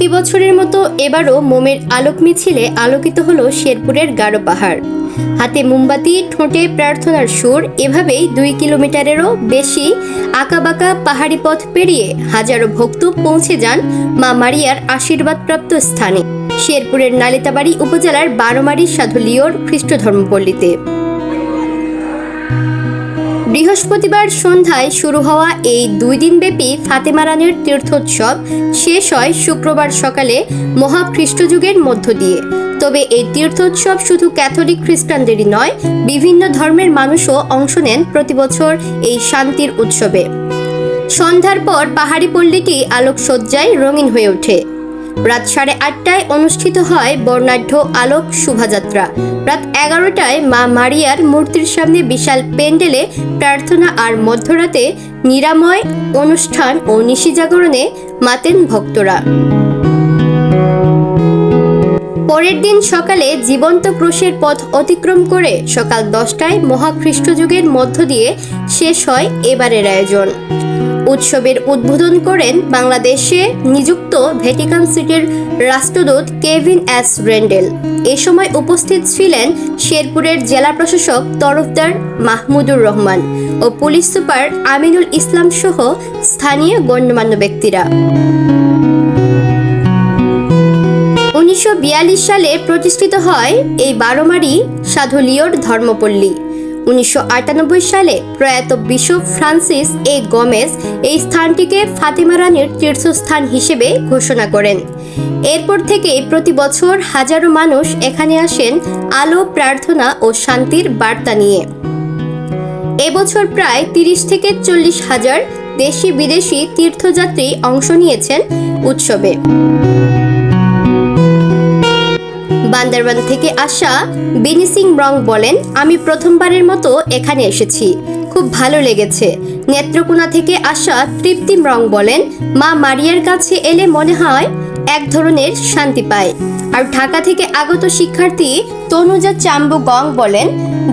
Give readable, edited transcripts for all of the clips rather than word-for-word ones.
প্রতি বছরের মতো এবারও মোমের আলোক মিছিলে আলোকিত হলো শেরপুরের গারো পাহাড়। হাতে মোমবাতি, ঠোঁটে প্রার্থনার সুর, এভাবেই 2 কিলোমিটারেরও বেশি আঁকাবাঁকা পাহাড়ি পথ পেরিয়ে হাজারো ভক্ত পৌঁছে যান মা মারিয়ার আশীর্বাদপ্রাপ্ত স্থানে, শেরপুরের নালিতাবাড়ী উপজেলার বারোমারীর সাধু লিওর খ্রিস্ট ধর্মপল্লীতে। বৃহস্পতিবার সন্ধ্যায় শুরু হওয়া এই 2 দিনব্যাপী ফাতেমা রানীর তীর্থোৎসব শেষ হয় শুক্রবার সকালে মহাখ্রিস্টযুগের মধ্য দিয়ে। তবে এই তীর্থোৎসব শুধু ক্যাথলিক খ্রিস্টানদেরই নয়, বিভিন্ন ধর্মের মানুষও অংশ নেন প্রতিবছর এই শান্তির উৎসবে। সন্ধ্যার পর পাহাড়ি পল্লীটি আলোকসজ্জায় রঙিন হয়ে ওঠে। রাত 8:30টায় অনুষ্ঠিত হয় বর্ণাঢ্য আলোক শোভাযাত্রা। রাত 11টায় মা মারিয়ার মূর্তির সামনে বিশাল প্যান্ডেলে প্রার্থনা, আর মধ্যরাতে নিরাময় অনুষ্ঠান ও নিশি জাগরণে মাতেন ভক্তরা। পরের দিন সকালে জীবন্ত ক্রুশের পথ অতিক্রম করে সকাল 10টায় মহাখ্রিস্টযুগের মধ্য দিয়ে শেষ হয় এবারের আয়োজন। উৎসবের উদ্বোধন করেন বাংলাদেশে নিযুক্ত ভ্যাটিকান সিটির রাষ্ট্রদূত কেভিন এস রেন্ডেল। এ সময় উপস্থিত ছিলেন শেরপুরের জেলা প্রশাসক তরফদার মাহমুদুর রহমান ও পুলিশ সুপার আমিনুল ইসলাম সহ স্থানীয় গণ্যমান্য ব্যক্তিরা। 1942 সালে প্রতিষ্ঠিত হয় এই বারোমারী সাধু লিওর ধর্মপল্লী। 1998 সালে প্রয়াত বিশপ ফ্রান্সিস এ গোমেজ এই স্থানটিকে ফাতেমা রানীর তীর্থস্থান হিসেবে ঘোষণা করেন। এরপর থেকে প্রতি বছর হাজারো মানুষ এখানে আসেন আলো, প্রার্থনা ও শান্তির বার্তা নিয়ে। এবছর প্রায় 30 থেকে 40 হাজার দেশি বিদেশি তীর্থযাত্রী অংশ নিয়েছেন উৎসবে। বান্দরবান থেকে আসা বিনি সিং রং বলেন, আমি প্রথমবারের মতো এখানে এসেছি, খুব ভালো লেগেছে। নেত্রকোনা থেকে আসা তৃপ্তিম রং বলেন, মা মারিয়ার কাছে এলে মনে হয় এক ধরনের শান্তি পায়। আর ঢাকা থেকে আগত শিক্ষার্থী তনুজা চাম্বু গং বলেন,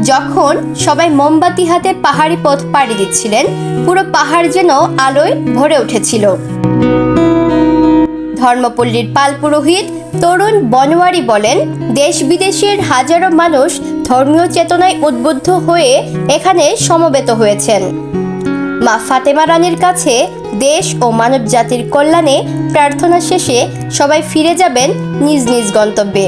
যখন সবাই মোমবাতি হাতে পাহাড়ি পথ পাড়ি দিচ্ছিলেন, পুরো পাহাড় যেন আলোয় ভরে উঠেছিল। ধর্মপল্লীর পাল পুরোহিত তরুণ বনোয়ারি বলেন, দেশ বিদেশের হাজারো মানুষ ধর্মীয় চেতনায় উদ্বুদ্ধ হয়ে এখানে সমবেত হয়েছেন। মা ফাতেমা রানীর কাছে দেশ ও মানব জাতির কল্যাণে প্রার্থনা শেষে সবাই ফিরে যাবেন নিজ নিজ গন্তব্যে।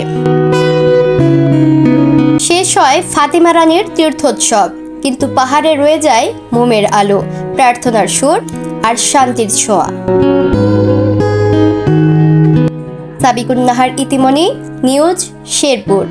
শেষ হয় ফাতেমা রানীর তীর্থোৎসব, কিন্তু পাহাড়ে রয়ে যায় মোমের আলো, প্রার্থনার সুর আর শান্তির ছোঁয়া। সাবিকুন নাহার, ইতিমনি নিউজ, শেরপুর।